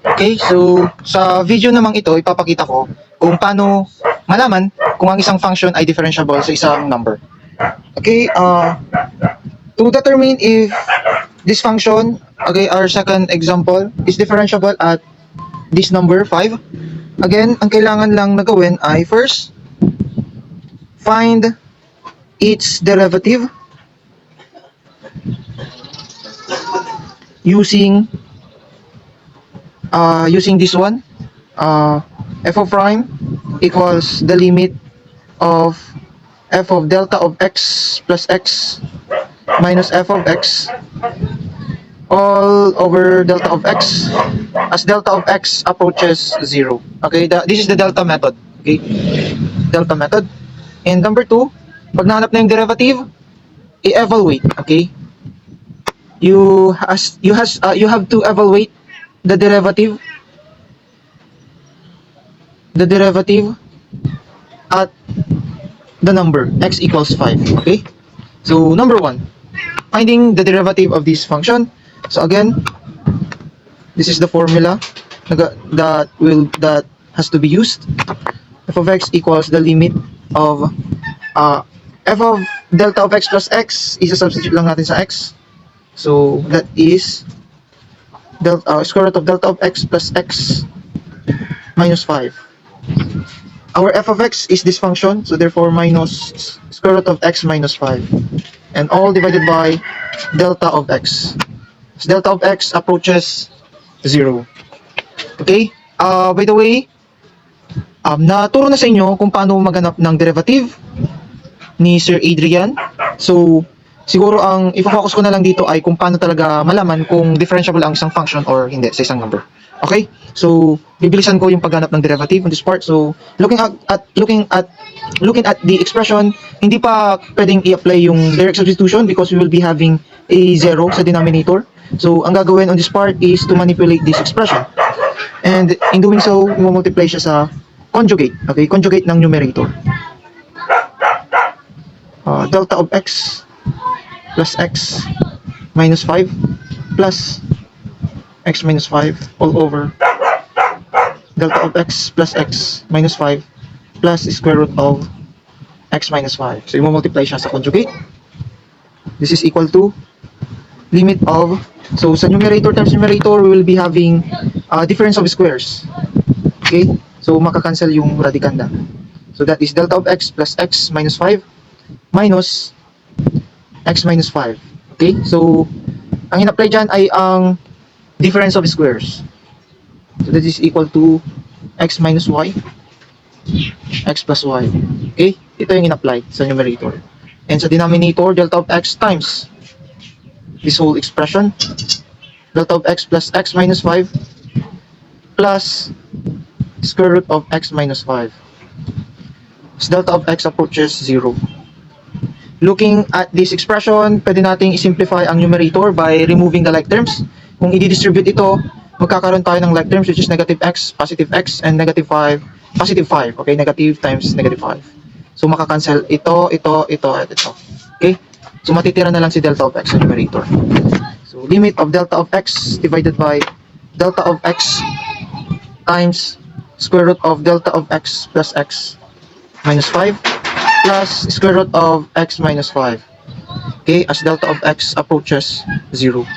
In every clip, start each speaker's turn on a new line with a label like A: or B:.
A: Okay, so sa video namang ito, ipapakita ko kung paano malaman kung ang isang function ay differentiable sa isang number. Okay, to determine if this function, okay, our second example, is differentiable at this number 5. Again, ang kailangan lang na gawin ay first, find its derivative using this one, f of prime equals the limit of f of delta of x plus x minus f of x all over delta of x as delta of x approaches 0. Okay, this is the delta method. Okay, delta method. And number 2, pag nahanap na yung derivative, i-evaluate. Okay, you have to evaluate the derivative at the number x equals 5. Okay, so number 1, finding the derivative of this function. So again, this is the formula that has to be used. F of x equals the limit of f of delta of x plus x, isa-substitute lang natin sa x. So that is square root of delta of x plus x minus 5. Our f of x is this function, so therefore minus square root of x minus 5. And all divided by delta of x. So delta of x approaches 0. Okay? By the way, naturo na sa inyo kung paano maghanap ng derivative ni Sir Adrian. So, siguro ang ifocus ko na lang dito ay kung paano talaga malaman kung differentiable ang isang function or hindi sa isang number. Okay? So, bibilisan ko yung paghanap ng derivative on this part. So, looking at the expression, hindi pa pwedeng i-apply yung direct substitution because we will be having a 0 sa denominator. So, ang gagawin on this part is to manipulate this expression. And in doing so, i-multiply siya sa conjugate. Okay, conjugate ng numerator. Delta of x plus x minus 5 plus x minus 5 all over delta of x plus x minus 5 plus square root of x minus 5. So, i-multiply siya sa conjugate. This is equal to limit of, so sa numerator times numerator, we will be having difference of squares. Okay? So, makakancel yung radicanda. So, that is delta of x plus x minus 5 minus x minus 5. Okay? So, ang in-apply dyan ay ang difference of squares. So, that is equal to x minus y, x plus y. Okay? Ito yung in-apply sa numerator. And sa denominator, delta of x times this whole expression, delta of x plus x minus 5 plus square root of x minus 5. So delta of x approaches 0. Looking at this expression, pwede nating i-simplify ang numerator by removing the like terms. Kung i-distribute ito, magkakaroon tayo ng like terms which is negative x, and negative 5, positive 5. Okay, negative times negative 5. So makakancel ito, at ito. Okay? So matitira na lang si delta of x sa numerator. So limit of delta of x divided by delta of x times square root of delta of x plus x minus 5 plus square root of x minus 5. Okay, as delta of x approaches 0.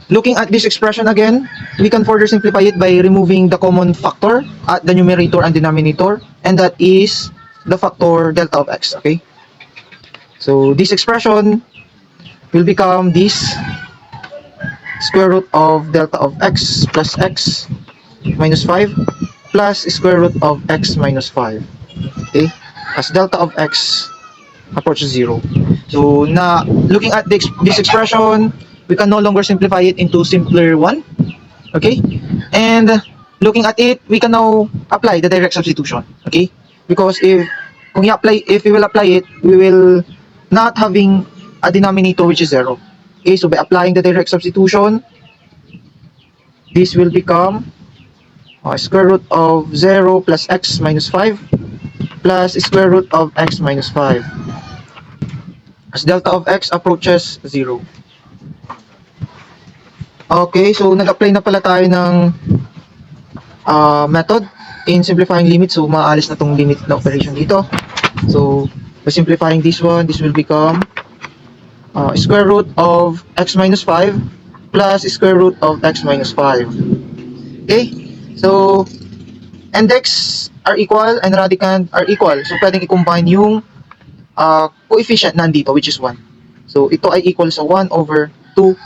A: Looking at this expression again, we can further simplify it by removing the common factor at the numerator and denominator, and that is the factor delta of x. Okay, so this expression will become this square root of delta of x plus x minus 5 plus square root of x minus 5. Okay, as delta of x approaches 0. So, looking at this expression, we can no longer simplify it into simpler one. Okay, and looking at it, we can now apply the direct substitution. Okay, because if we will apply it, we will not having a denominator which is 0. Okay, so by applying the direct substitution, this will become square root of 0 plus x minus 5 plus square root of x minus 5 as delta of x approaches 0. Okay, so nag-apply na pala tayo ng method in simplifying limit. So, maalis na tong limit na operation dito. So, by simplifying this one, this will become square root of x minus 5 plus square root of x minus 5. Okay? So, and x are equal and radicand are equal. So, pwedeng i-combine yung coefficient nandito, which is 1. So, ito ay equal sa 1 over 2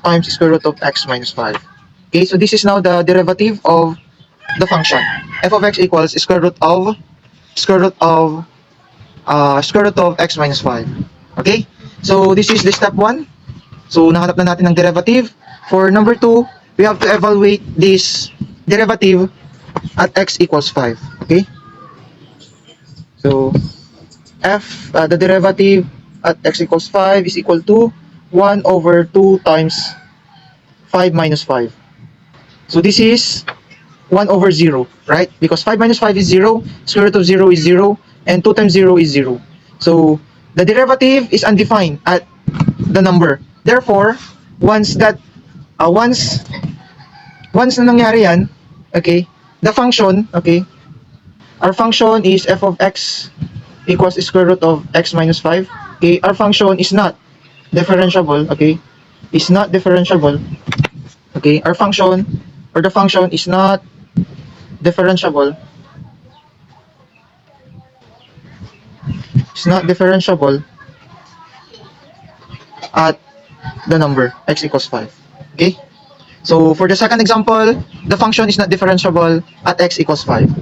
A: times square root of x minus 5. Okay, so this is now the derivative of the function. F of x equals square root of x minus 5. Okay, so this is the step 1. So, nahanap na natin ng derivative. For number 2, we have to evaluate this derivative at x equals 5. Okay, so the derivative at x equals 5 is equal to 1 over 2 times 5 minus 5. So this is 1 over 0, right? Because 5 minus 5 is 0, square root of 0 is 0, and 2 times 0 is 0. So the derivative is undefined at the number. Therefore, once na nangyari yan, okay, the function, okay, our function is f of x equals square root of x minus 5. Okay, our function is not differentiable, okay, is not differentiable. Okay, our function or the function is not differentiable. It's not differentiable at the number x equals 5. Okay, so for the second example, the function is not differentiable at x equals 5.